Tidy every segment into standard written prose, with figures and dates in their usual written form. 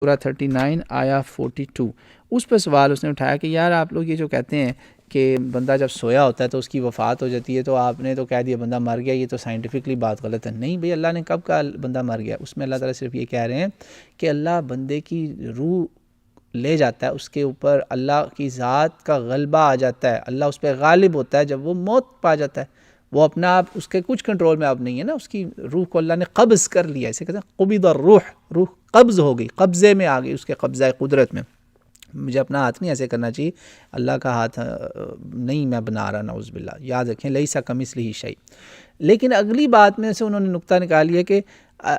سورہ 39 آیا 42 اس پہ سوال اس نے اٹھایا کہ یار آپ لوگ یہ جو کہتے ہیں کہ بندہ جب سویا ہوتا ہے تو اس کی وفات ہو جاتی ہے، تو آپ نے تو کہہ دیا بندہ مر گیا، یہ تو سائنٹیفکلی بات غلط ہے۔ نہیں بھئی، اللہ نے کب کہا بندہ مر گیا؟ اس میں اللہ تعالیٰ صرف یہ کہہ رہے ہیں کہ اللہ بندے کی روح لے جاتا ہے، اس کے اوپر اللہ کی ذات کا غلبہ آ جاتا ہے، اللہ اس پہ غالب ہوتا ہے جب وہ موت پا جاتا ہے۔ وہ اپنا آپ اس کے کچھ کنٹرول میں اب نہیں ہے نا، اس کی روح کو اللہ نے قبض کر لیا، اسے کہتے ہیں قبض الروح، روح قبض ہو گئی، قبضے میں آ گئی، اس کے قبضہ قدرت میں۔ مجھے اپنا ہاتھ نہیں ایسے کرنا چاہیے، اللہ کا ہاتھ نہیں میں بنا رہا، نعوذ باللہ، یاد رکھیں لیس کمثلہ شیء۔ لیکن اگلی بات میں سے انہوں نے نقطہ نکال لیا کہ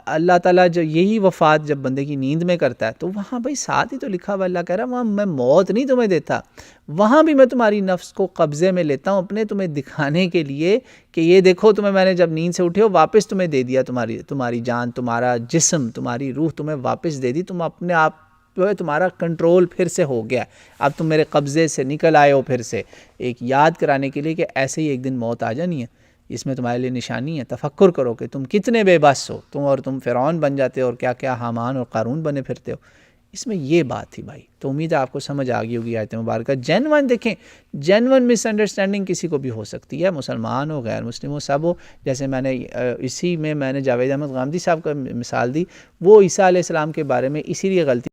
اللہ تعالیٰ جو یہی وفات جب بندے کی نیند میں کرتا ہے تو وہاں بھائی ساتھ ہی تو لکھا ہوا، اللہ کہہ رہا ہے وہاں میں موت نہیں تمہیں دیتا، وہاں بھی میں تمہاری نفس کو قبضے میں لیتا ہوں اپنے، تمہیں دکھانے کے لیے کہ یہ دیکھو تمہیں میں نے جب نیند سے اٹھے ہو واپس تمہیں دے دیا، تمہاری جان، تمہارا جسم، تمہاری روح تمہیں واپس دے دی، تم اپنے آپ جو ہے تمہارا کنٹرول پھر سے ہو گیا، اب تم میرے قبضے سے نکل آئے ہو پھر سے، ایک یاد کرانے کے لیے کہ ایسے ہی ایک دن موت آ جانی ہے۔ اس میں تمہارے لیے نشانی ہے، تفکر کرو کہ تم کتنے بے بس ہو، تم فرعون بن جاتے ہو اور کیا کیا حامان اور قارون بنے پھرتے ہو۔ اس میں یہ بات تھی بھائی، تو امید ہے آپ کو سمجھ آ گئی ہوگی آیت مبارکہ۔ جینون دیکھیں، جینون مس انڈرسٹینڈنگ کسی کو بھی ہو سکتی ہے، مسلمان ہو، غیر مسلم ہو، سب ہو۔ جیسے میں نے جاوید احمد غامدی صاحب کا مثال دی، وہ عیسیٰ علیہ السلام کے بارے میں اسی لیے غلطی